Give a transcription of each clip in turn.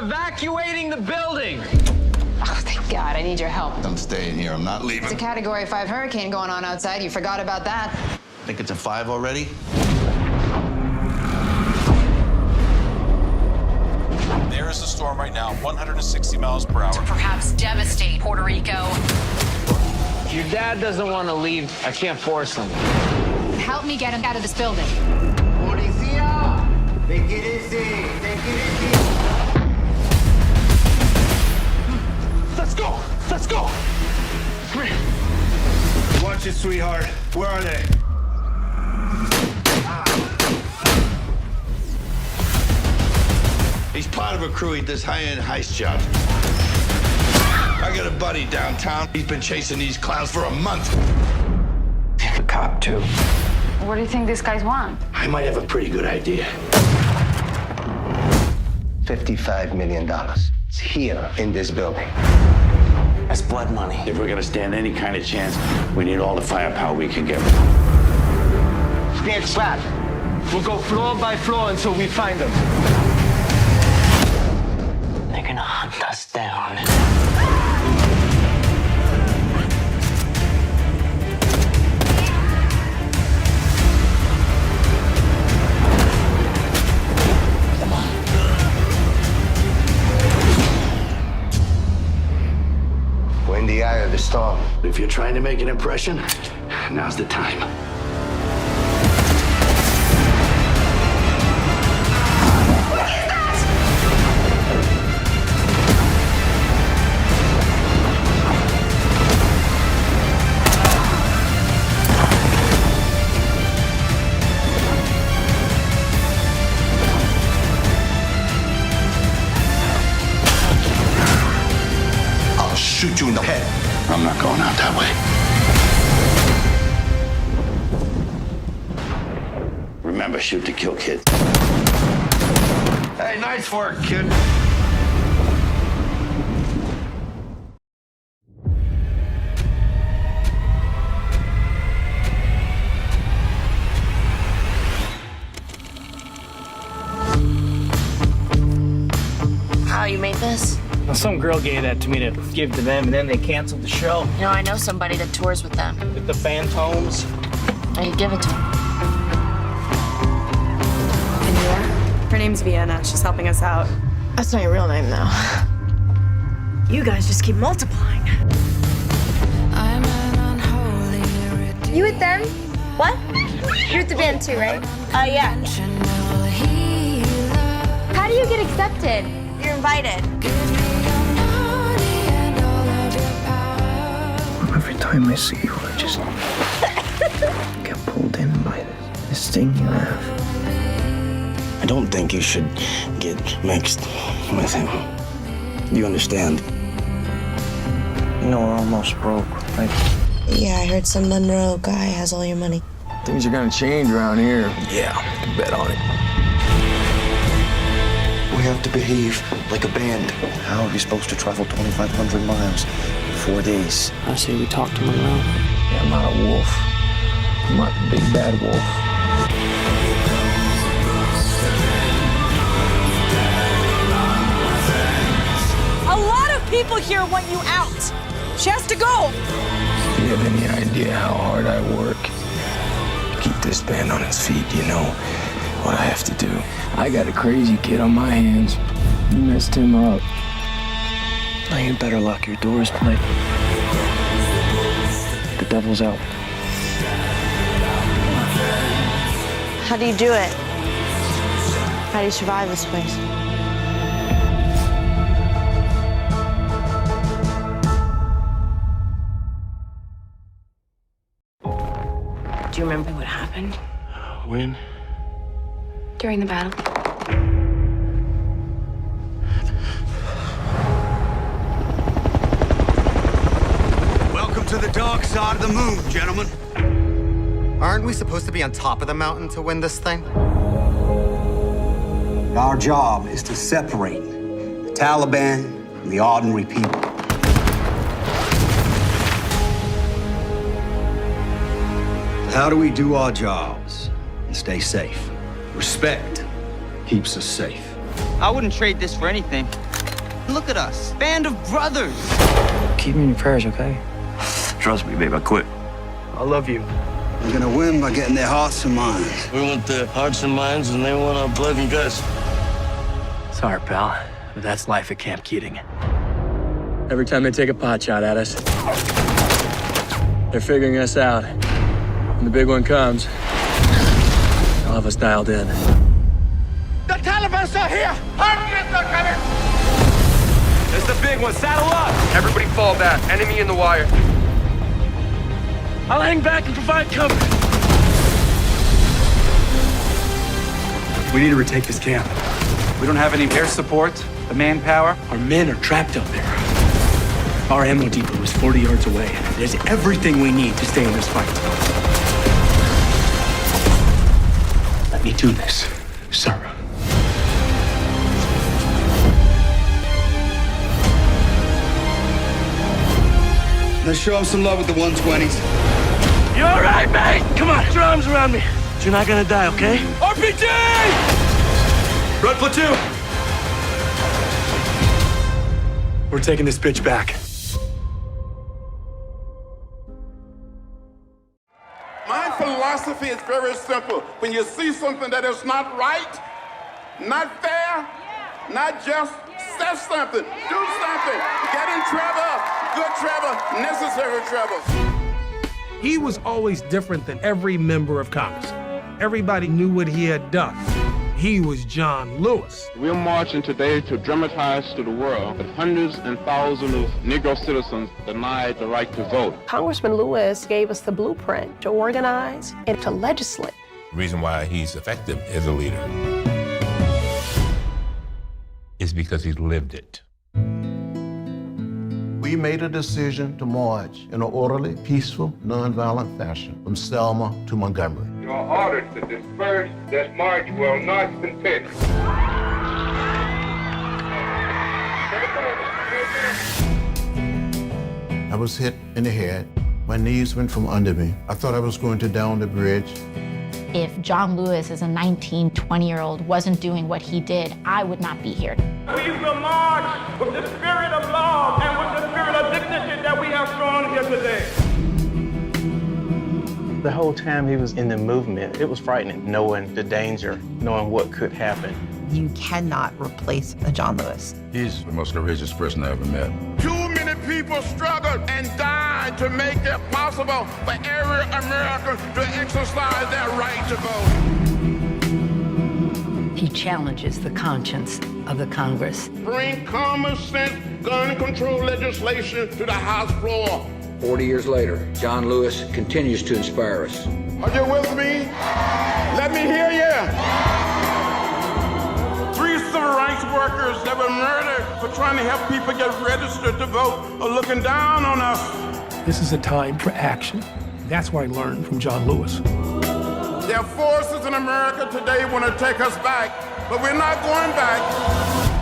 evacuating the building. Oh, thank God, I need your help. I'm staying here. I'm not leaving. It's a Category 5 hurricane going on outside. You forgot about that. Think it's a 5 already? There is a storm right now, 160 miles per hour. Perhaps devastate Puerto Rico. Your dad doesn't want to leave. I can't force him. Help me get him out of this building. Policía! Take it easy. Take it easy. Let's go! Let's go! Come here. Watch it, sweetheart. Where are they? He's part of a crew. He does high-end heist jobs. I got a buddy downtown. He's been chasing these clowns for a month. You're a cop, too. What do you think these guys want? I might have a pretty good idea. $55 million. It's here in this building. That's blood money. If we're gonna stand any kind of chance, we need all the firepower we can get. Stand flat. We'll go floor by floor until we find them. They're gonna hunt us down. We're in the eye of the storm. If you're trying to make an impression, now's the time. I'll shoot you in the head. I'm not going out that way. Remember, shoot to kill, kid. Hey, nice work, kid. How you made this? Well, some girl gave that to me to give to them, and then they canceled the show. You know, I know somebody that tours with them. With the Fantomes. I could give it to him. And you are? Her name's Vienna. She's helping us out. That's not your real name, though. You guys just keep multiplying. You with them? What? You're with the band too, right? Yeah. How do you get accepted? You're invited. Every time I see you, I just get pulled in by this thing you have. I don't think you should get mixed with him. You understand? You know, we're almost broke, right? Yeah, I heard some Monroe guy has all your money. Things are gonna change around here. Yeah, bet on it. We have to behave like a band. How are we supposed to travel 2,500 miles in 4 days? I say we talk to Monroe. Yeah, I'm not a wolf. I'm not a big bad wolf. A lot of people here want you out. She has to go. Do you have any idea how hard I work to keep this band on its feet? You know what I have to do. I got a crazy kid on my hands. You messed him up. Now you better lock your doors, Mike. The devil's out. How do you do it? How do you survive this place? Do you remember what happened When? during the battle? Welcome to the dark side of the moon, gentlemen. Aren't we supposed to be on top of the mountain to win this thing? Our job is to separate the Taliban from the ordinary people. How do we do our jobs and stay safe? Respect keeps us safe. I wouldn't trade this for anything. Look at us, band of brothers. Keep me in your prayers, okay? Trust me, babe, I quit. I love you. We're gonna win by getting their hearts and minds. We want their hearts and minds, and they want our blood and guts. Sorry, pal, but that's life at Camp Keating. Every time they take a pot shot at us, they're figuring us out. When the big one comes, they'll have us dialed in. The Taliban's are here! Hundreds are coming! It's the big one. Saddle up! Everybody fall back. Enemy in the wire. I'll hang back and provide cover. We need to retake this camp. We don't have any air support, the manpower. Our men are trapped up there. Our ammo depot is 40 yards away. There's everything we need to stay in this fight. Let me do this, sir. Let's show them some love with the 120s. You all right, mate? Come on, put your arms around me. You're not gonna die, okay? RPG! Red platoon! We're taking this bitch back. My philosophy is very simple. When you see something that is not right, not fair, not just, say something, do something, get in trouble, good trouble, necessary trouble. He was always different than every member of Congress. Everybody knew what he had done. He was John Lewis. We're marching today to dramatize to the world that hundreds and thousands of Negro citizens denied the right to vote. Congressman Lewis gave us the blueprint to organize and to legislate. The reason why he's effective as a leader is because he lived it. We made a decision to march in an orderly, peaceful, nonviolent fashion from Selma to Montgomery. You are ordered to disperse. This march will not continue. I was hit in the head. My knees went from under me. I thought I was going to down the bridge. If John Lewis, as a 19, 20-year-old, wasn't doing what he did, I would not be here. We will march with the spirit of love and with the spirit of dignity that we have shown here today. The whole time he was in the movement, it was frightening, knowing the danger, knowing what could happen. You cannot replace a John Lewis. He's the most courageous person I ever met. Too many people struggled and died to make it possible for every American to exercise their right to vote. He challenges the conscience of the Congress. Bring common sense gun control legislation to the House floor. 40 years later, John Lewis continues to inspire us. Are you with me? Let me hear you. 3 civil rights workers that were murdered for trying to help people get registered to vote are looking down on us. This is a time for action. That's what I learned from John Lewis. There are forces in America today want to take us back, but we're not going back.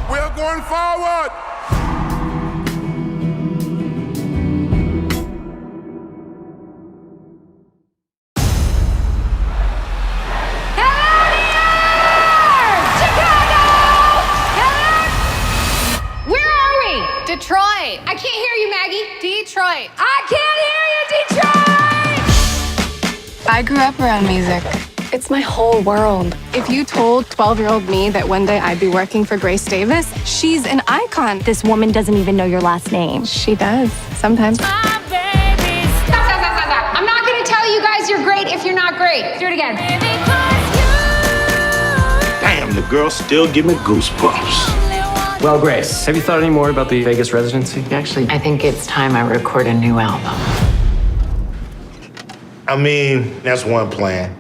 We're going forward. Detroit. I can't hear you, Maggie. Detroit. I can't hear you, Detroit! I grew up around music. It's my whole world. If you told 12-year-old me that one day I'd be working for Grace Davis, she's an icon. This woman doesn't even know your last name. She does, sometimes. Stop. I'm not going to tell you guys you're great if you're not great. Do it again. Damn, the girls still give me goosebumps. Well, Grace, have you thought any more about the Vegas residency? Actually, I think it's time I record a new album. I mean, that's one plan.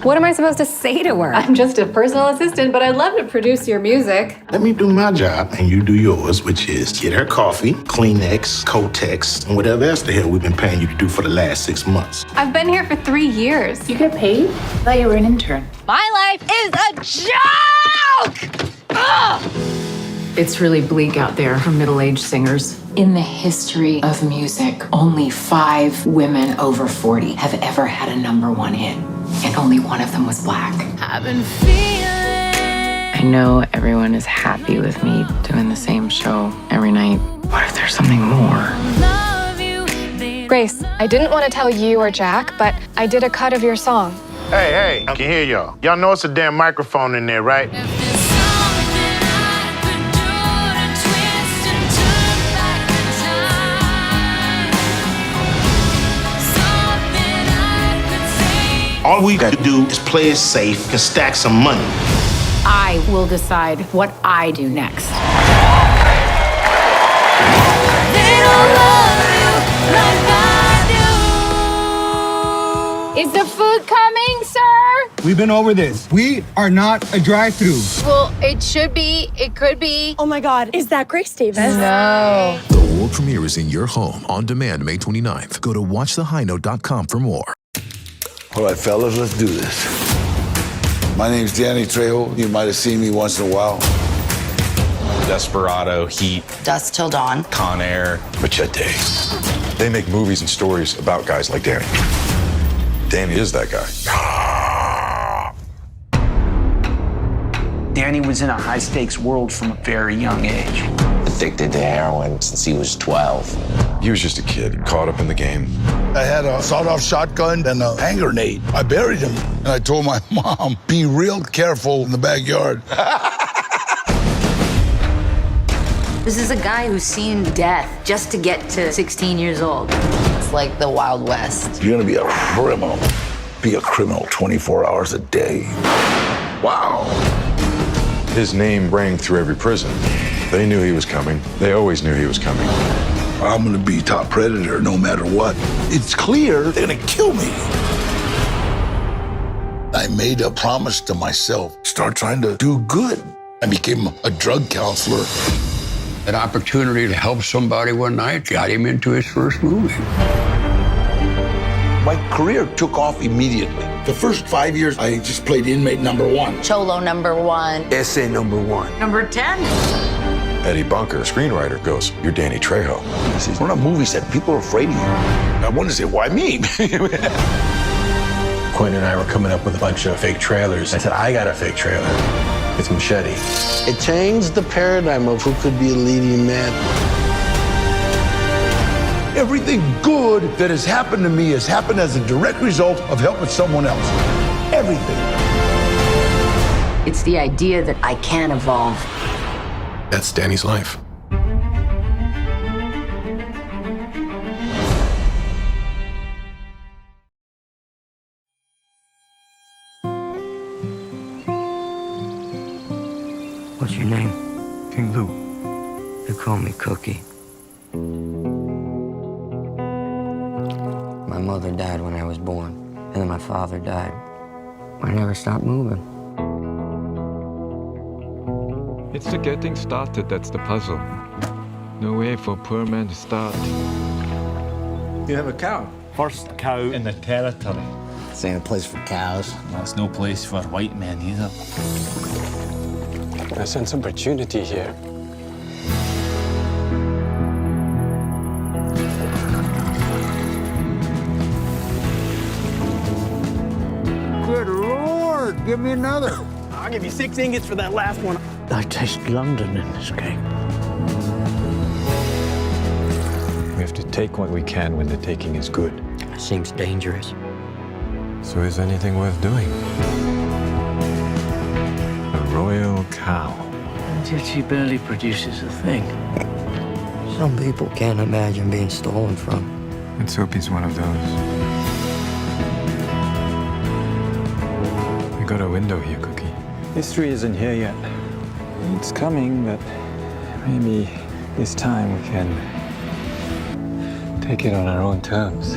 What am I supposed to say to her? I'm just a personal assistant, but I'd love to produce your music. Let me do my job, and you do yours, which is get her coffee, Kleenex, Kotex, and whatever else the hell we've been paying you to do for the last 6 months. I've been here for 3 years. You get paid? I thought you were an intern. My life is a joke! Ugh! It's really bleak out there for middle-aged singers. In the history of music, only 5 women over 40 have ever had a #1 hit, and only one of them was black. I've been feeling. I know everyone is happy with me doing the same show every night. What if there's something more? Grace, I didn't want to tell you or Jack, but I did a cut of your song. Hey, I can hear y'all. Y'all know it's a damn microphone in there, right? All we got to do is play it safe and stack some money. I will decide what I do next. Is the food coming, sir? We've been over this. We are not a drive-thru. Well, it should be. It could be. Oh my God, is that Grace Davis? No. The world premiere is in your home on demand May 29th. Go to watchthehighnote.com for more. All right, fellas, let's do this. My name's Danny Trejo. You might have seen me once in a while. Desperado, Heat, Dusk Till Dawn, Con Air, Machete. They make movies and stories about guys like Danny. Danny is that guy. Danny was in a high-stakes world from a very young age. Addicted to heroin since he was 12. He was just a kid, caught up in the game. I had a sawed-off shotgun and a hand grenade. I buried him, and I told my mom, be real careful in the backyard. This is a guy who's seen death just to get to 16 years old. It's like the Wild West. If you're gonna be a criminal, be a criminal 24 hours a day. Wow. His name rang through every prison. They knew he was coming. They always knew he was coming. I'm gonna be top predator no matter what. It's clear they're gonna kill me. I made a promise to myself, start trying to do good. I became a drug counselor. An opportunity to help somebody one night got him into his first movie. My career took off immediately. The first 5 years, I just played inmate #1. Cholo #1, Essay #1. Number 10. Eddie Bunker, screenwriter, goes, "You're Danny Trejo." I said, we're on a movie set. People are afraid of you. I wanted to say, why me? Quinn and I were coming up with a bunch of fake trailers. I said, I got a fake trailer. It's Machete. It changed the paradigm of who could be a leading man. Everything good that has happened to me has happened as a direct result of helping someone else. Everything. It's the idea that I can evolve. That's Danny's life. What's your name? King Lou. They call me Cookie. My mother died when I was born, and then my father died. I never stopped moving. It's the getting started that's the puzzle. No way for a poor man to start. You have a cow. First cow in the territory. This ain't a place for cows. Well, it's no place for white men either. I sense opportunity here. Good Lord, give me another. I'll give you 6 ingots for that last one. I taste London in this cake. We have to take what we can when the taking is good. Seems dangerous. So is anything worth doing? A royal cow. And yet she barely produces a thing. Some people can't imagine being stolen from. Let's hope he's one of those. We got a window here, Cookie. History isn't here yet. It's coming, but maybe this time we can take it on our own terms.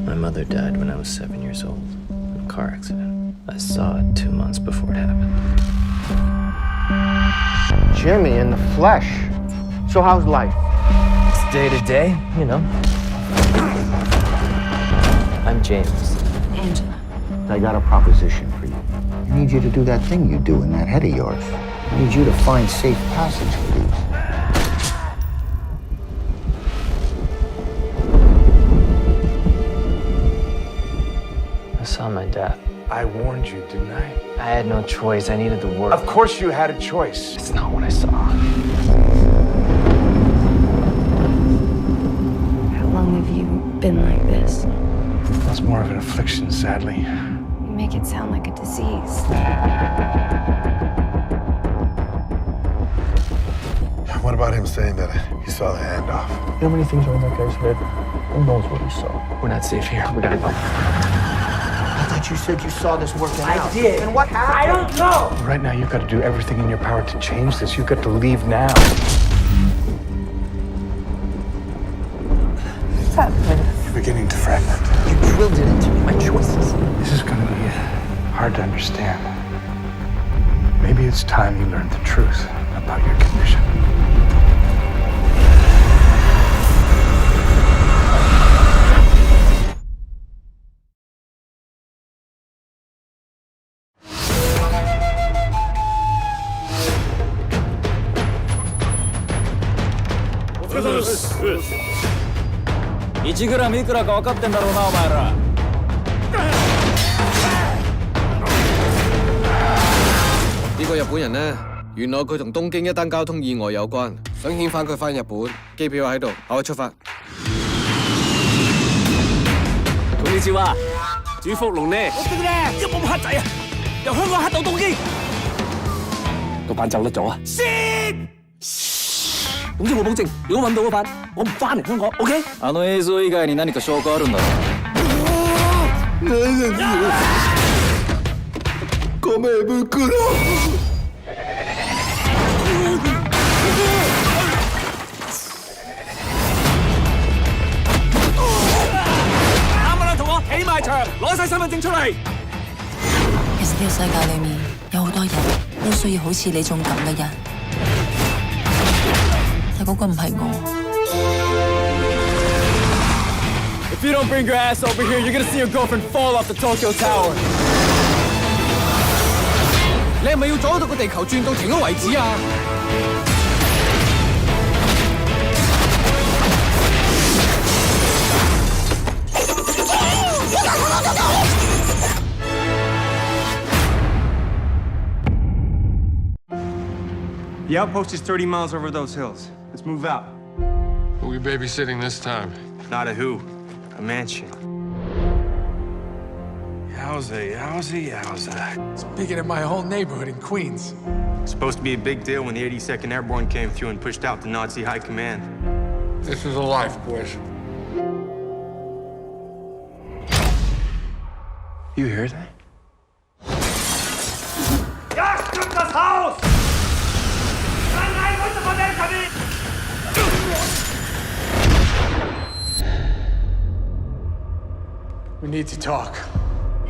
My mother died when I was 7 years old in a car accident. I saw it 2 months before it happened. Jimmy in the flesh. So how's life? It's day to day, you know. I'm James. Angela. I got a proposition for you. I need you to do that thing you do in that head of yours. I need you to find safe passage for these. I saw my death. I warned you, didn't I? I had no choice. I needed the work. Of course you had a choice. It's not what I saw. How long have you been like this? That's more of an affliction, sadly. You make it sound like a disease. What about him saying that he saw the handoff? You know how many things are in that guy's head? Who knows what he saw? We're not safe here. We gotta go. I thought you said you saw this working out. I did. And what happened? I don't know. Right now, you've got to do everything in your power to change this. You've got to leave now. What's happening? You're beginning to fragment. You drilled it into me, my choices. This is going to be hard to understand. Maybe it's time you learned the truth about your condition. 이지그람 이끄라가 아깝댄다로 나와봐라. 呢個日本人呢，原來佢同東京一單交通意外有關，想遣返佢返日本，機票喺度，可以出發。こんにちは，主福龍呢？我哋咧一幫黑仔啊，由香港黑到東京，個版走得咗啊！總之我保證，如果揾到嗰版，我唔翻嚟香港。OK？あの映像以外に何か証拠あるんだろう？米袋。啱啦，同我起埋場，攞晒身份證出嚟。其實呢個世界裏面有好多人都需要好似你種咁嘅人。 但嗰個唔係我。If you don't bring your ass over here, you're gonna see your girlfriend fall off the Tokyo Tower. 你係咪要阻到個地球轉到停咗為止啊？ The Outpost is 30 miles over those hills. Let's move out. Who are we babysitting this time? Not a who, a mansion. Yowza. It's bigger than my whole neighborhood in Queens. It's supposed to be a big deal when the 82nd Airborne came through and pushed out the Nazi high command. This is a life, boys. You hear that? Ja, stimmt das Haus! Nein, Leute von der LKW! We need to talk.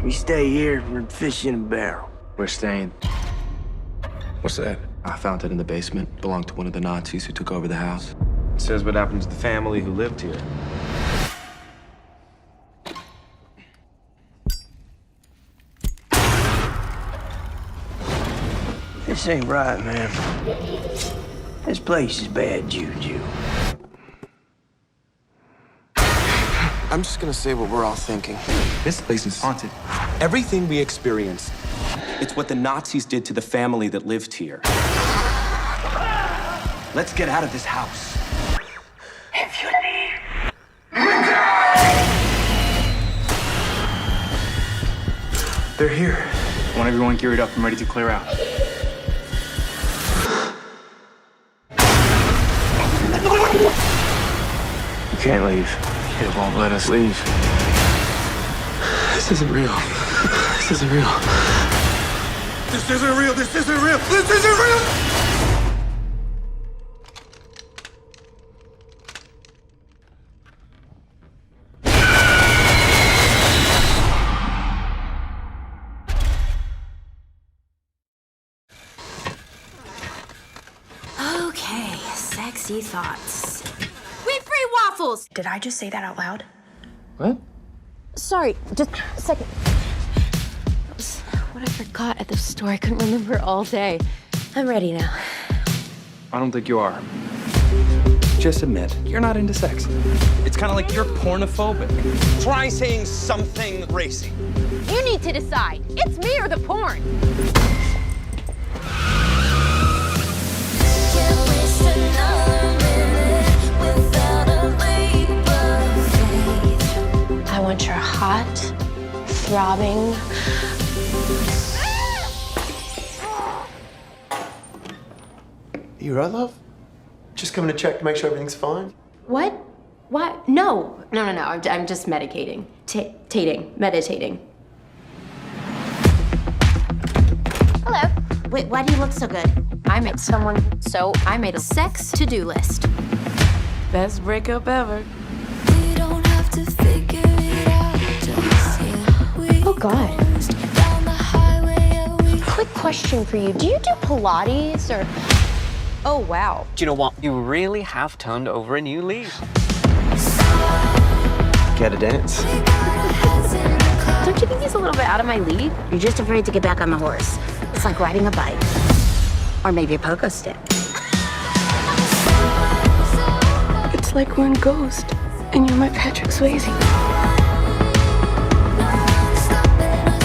We stay here, we're fish in a barrel. We're staying. What's that? I found it in the basement. Belonged to one of the Nazis who took over the house. It says what happened to the family who lived here. This ain't right, man. This place is bad juju. I'm just gonna say what we're all thinking. This place is haunted. Everything we experience, it's what the Nazis did to the family that lived here. Let's get out of this house. If you leave, They're here. I want everyone geared up and ready to clear out. You can't leave. It won't let us leave. This isn't real. This isn't real. This isn't real. This isn't real. This isn't real. Okay, sexy thoughts. We free waffles! Did I just say that out loud? What? Sorry, just a second. That was what I forgot at the store. I couldn't remember all day. I'm ready now. I don't think you are. Just admit, you're not into sex. It's kind of like you're pornophobic. Try saying something racy. You need to decide. It's me or the porn. I want your hot, throbbing. You right, love? Just coming to check to make sure everything's fine? What? What? No. No. I'm just medicating. Meditating. Hello. Wait, why do you look so good? I made a sex to-do list. Best breakup ever. Oh, God. Quick question for you. Do you do Pilates or... Oh, wow. Do you know what? You really have turned over a new leaf. Care to dance? Don't you think he's a little bit out of my league? You're just afraid to get back on the horse. It's like riding a bike. Or maybe a pogo stick. It's like we're in Ghost, and you're my Patrick Swayze.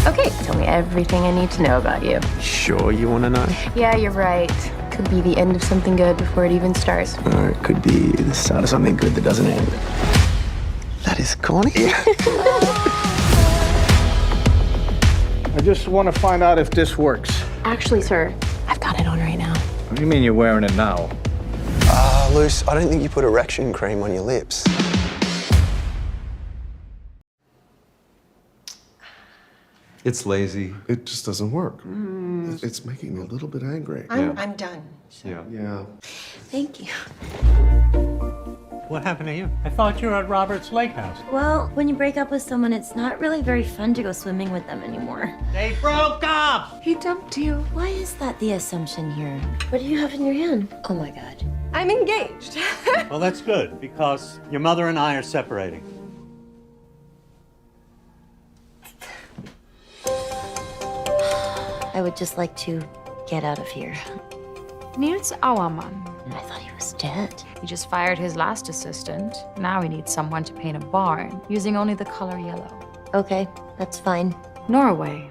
Okay, tell me everything I need to know about you. Sure you want to know? Yeah, you're right. Could be the end of something good before it even starts. Or it could be the start of something good that doesn't end. That is corny. I just want to find out if this works. Actually, sir, I've got it on right now. What do you mean you're wearing it now? Luce, I don't think you put erection cream on your lips. It's lazy. It just doesn't work. It's making me a little bit angry. I'm done. Yeah. Thank you. What happened to you? I thought you were at Robert's lake house. Well, when you break up with someone, it's not really very fun to go swimming with them anymore. They broke up! He dumped you. Why is that the assumption here? What do you have in your hand? Oh, my God. I'm engaged. Well, that's good, because your mother and I are separating. I would just like to get out of here. Nils Auermann. I thought he was dead. He just fired his last assistant. Now he needs someone to paint a barn using only the color yellow. Okay, that's fine. Norway.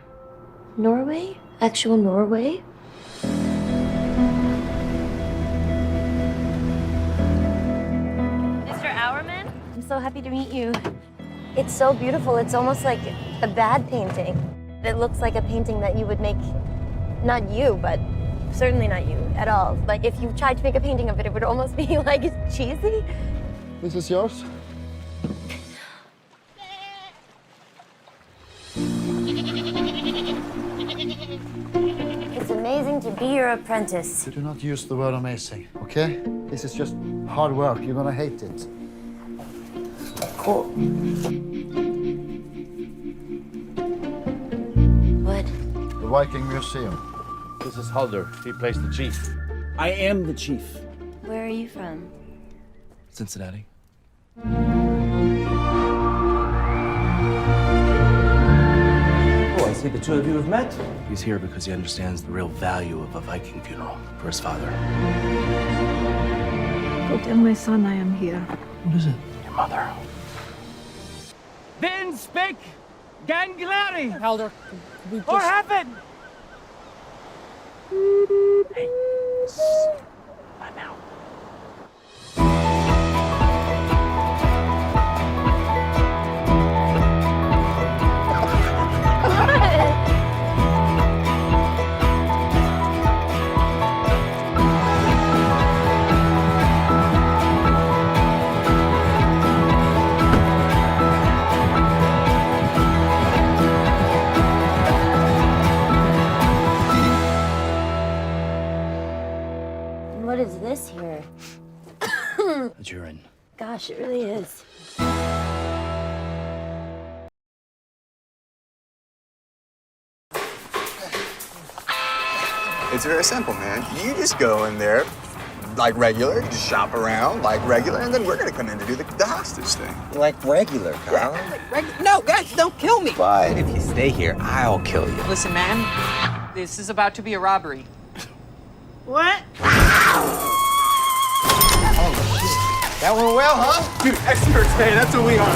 Norway? Actual Norway? Mr. Auermann? I'm so happy to meet you. It's so beautiful. It's almost like a bad painting. It looks like a painting that you would make, not you, but certainly not you at all. Like if you tried to make a painting of it, it would almost be like cheesy. This is yours? It's amazing to be your apprentice. Do not use the word amazing, okay? This is just hard work. You're gonna hate it. Cool. What? The Viking Museum. This is Halder. He plays the chief. I am the chief. Where are you from? Cincinnati. Oh, I see the two of you have met. He's here because he understands the real value of a Viking funeral for his father. Go tell my son I am here. What is it? Your mother. Then speak Gangleri. Halder, Or heaven. Hey. Not now. What is this here? That's urine. Gosh, it really is. It's very simple, man. You just go in there like regular, just shop around like regular, and then we're gonna come in to do the hostage thing. Like regular, Kyle. No, guys, don't kill me. But if you stay here, I'll kill you. Listen, man, this is about to be a robbery. What? That went well, huh? Dude, experts, man, that's what we are.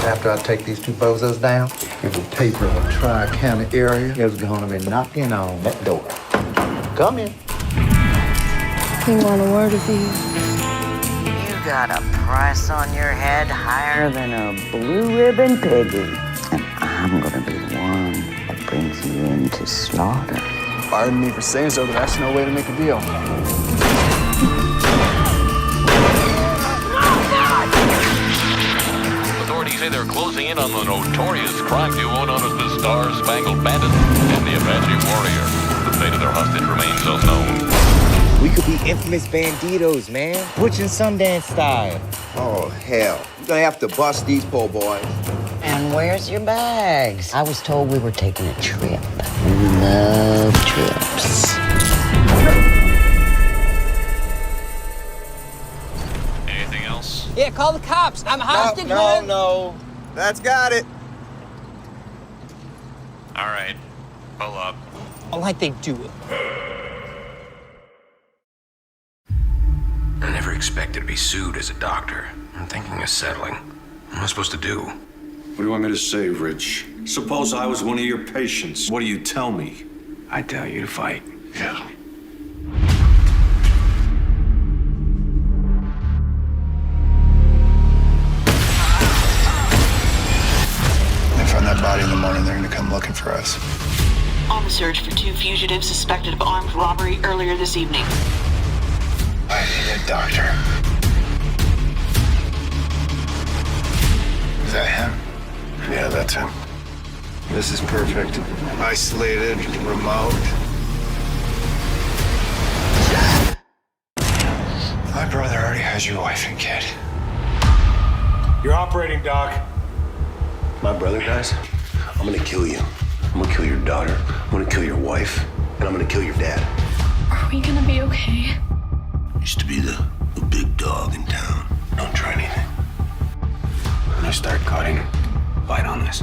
After I take these two bozos down, every paper in the Tri-County area is gonna be knocking on that door. Come in. He want a word of you. You got a price on your head higher than a blue ribbon piggy. And I'm gonna be the one that brings you into slaughter. Pardon me for saying so, but that's no way to make a deal. Authorities say they're closing in on the notorious crime duo known as the Star-Spangled Bandit and the Apache Warrior. The fate of their hostage remains unknown. We could be infamous banditos, man. Butch and Sundance style. Oh, hell. You're gonna have to bust these poor boys. And where's your bags? I was told we were taking a trip. We love trips. Anything else? Yeah, call the cops. I'm hostage, man. No. That's got it. All right. Pull up. Like they do it. I never expected to be sued as a doctor. I'm thinking of settling. What am I supposed to do? What do you want me to say, Rich? Suppose I was one of your patients. What do you tell me? I tell you to fight. Yeah. They find that body in the morning, they're gonna come looking for us. On the search for 2 fugitives suspected of armed robbery earlier this evening. I need a doctor. Is that him? Yeah, that's him. This is perfect. Isolated, remote. My brother already has your wife and kid. You're operating, Doc. My brother dies, I'm gonna kill you. I'm gonna kill your daughter. I'm gonna kill your wife. And I'm gonna kill your dad. Are we gonna be okay? Used to be the big dog in town. Don't try anything. When I start cutting, bite on this.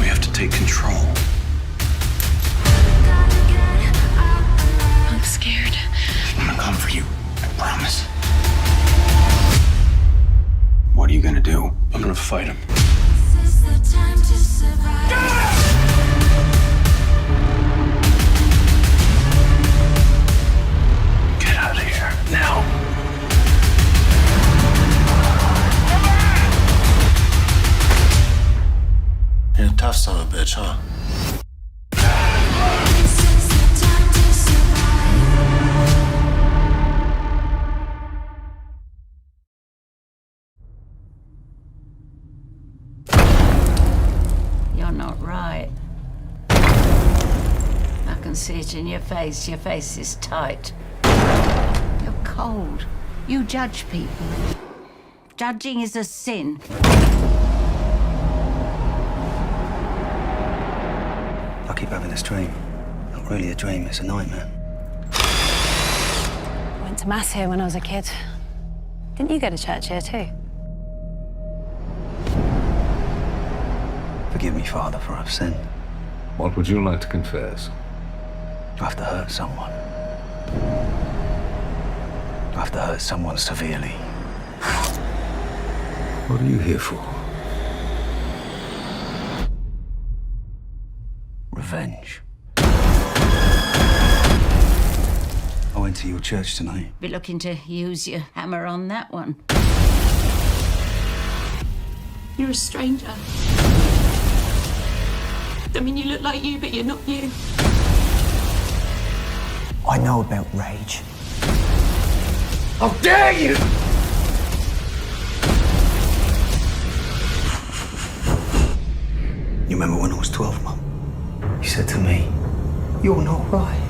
We have to take control. I'm scared. I'm gonna come for you. I promise. What are you gonna do? I'm gonna fight him. Get out of here now. You're a tough son of a bitch, huh? You're not right. I can see it in your face. Your face is tight. You're cold. You judge people. Judging is a sin. I keep having this dream. Not really a dream, it's a nightmare. I went to mass here when I was a kid. Didn't you go to church here too? Forgive me, Father, for I've sinned. What would you like to confess? Do I have to hurt someone? Do I have to hurt someone severely? What are you here for? Revenge. I went to your church tonight. Be looking to use your hammer on that one. You're a stranger. I mean, you look like you, but you're not you. I know about rage. How dare you! You remember when I was 12, Mum? You said to me, "You're not right."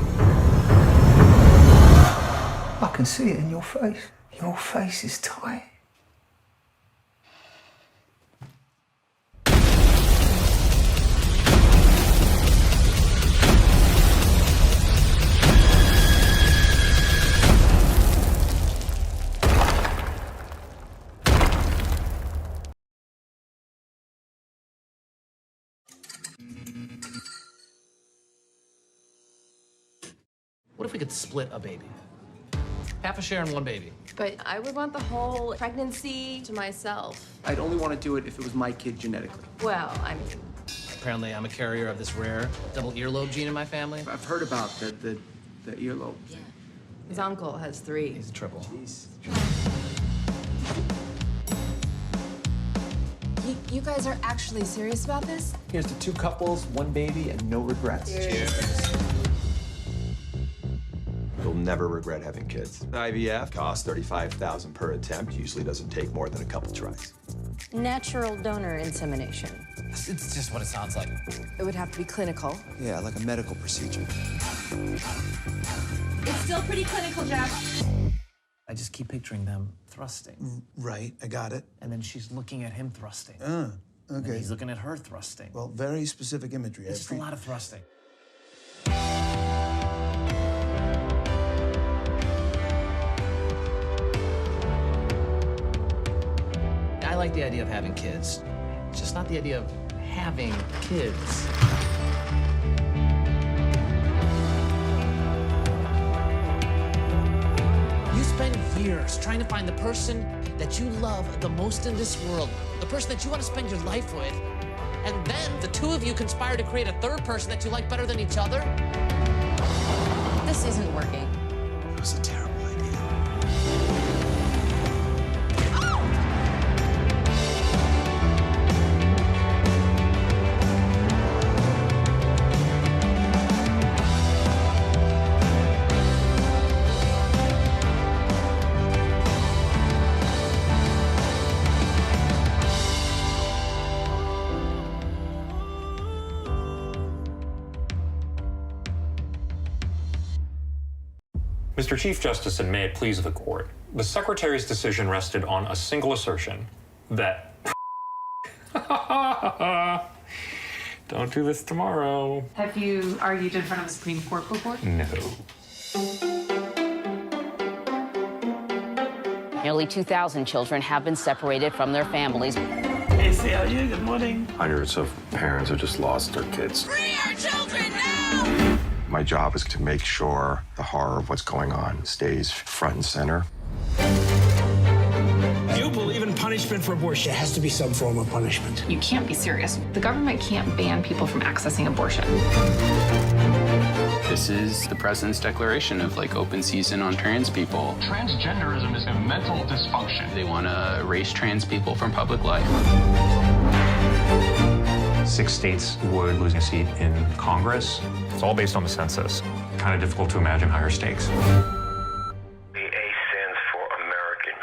I can see it in your face. Your face is tight. if we could split a baby? Half a share in one baby. But I would want the whole pregnancy to myself. I'd only want to do it if it was my kid genetically. Well, I mean, Apparently, I'm a carrier of this rare double earlobe gene in my family. I've heard about the earlobe. yeah. His uncle has 3. He's a triple. You guys are actually serious about this? Here's to 2 couples, 1 baby, and no regrets. Cheers. You'll never regret having kids. IVF costs $35,000 per attempt. Usually doesn't take more than a couple tries. Natural donor insemination. It's just what it sounds like. It would have to be clinical. Yeah, like a medical procedure. It's still pretty clinical, Jack. I just keep picturing them thrusting. Right, I got it. And then she's looking at him thrusting. Okay. And he's looking at her thrusting. Well, very specific imagery. It's just a lot of thrusting. I like the idea of having kids, just not the idea of having kids. You spend years trying to find the person that you love the most in this world, the person that you want to spend your life with, and then the 2 of you conspire to create a 3rd person that you like better than each other? This isn't working. It was a terrible idea. Mr. Chief Justice, and may it please the court, the Secretary's decision rested on a single assertion that don't do this tomorrow. Have you argued in front of the Supreme Court before? No. Nearly 2,000 children have been separated from their families. Hey, see how you? Good morning. Hundreds of parents have just lost their kids. Free our children now! My job is to make sure the horror of what's going on stays front and center. You believe in punishment for abortion. There has to be some form of punishment. You can't be serious. The government can't ban people from accessing abortion. This is the president's declaration of open season on trans people. Transgenderism is a mental dysfunction. They want to erase trans people from public life. 6 states would lose a seat in Congress. It's all based on the census. Kind of difficult to imagine higher stakes. The A stands for American.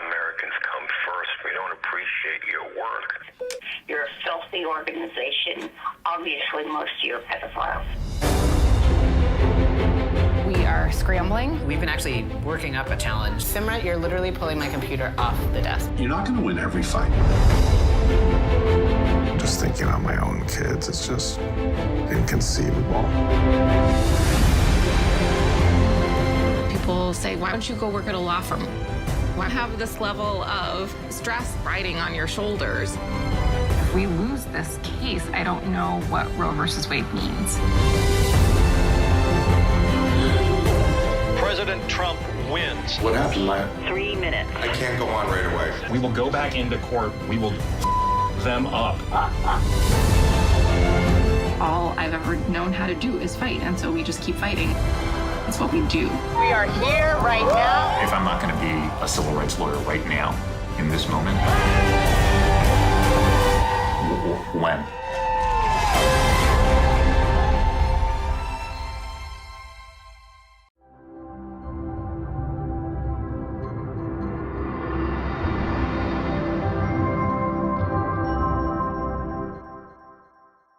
Americans come first. We don't appreciate your work. You're a filthy organization. Obviously, most of you are pedophiles. We are scrambling. We've been actually working up a challenge. Simra, you're literally pulling my computer off the desk. You're not going to win every fight. Just thinking on my own kids, it's just inconceivable. People say, why don't you go work at a law firm? Why have this level of stress riding on your shoulders? If we lose this case, I don't know what Roe versus Wade means. President Trump wins. What happened, Maya? 3 minutes. I can't go on right away. We will go back into court. We will them up. All I've ever known how to do is fight, and so we just keep fighting. That's what we do. We are here right now. If I'm not going to be a civil rights lawyer right now, in this moment, when?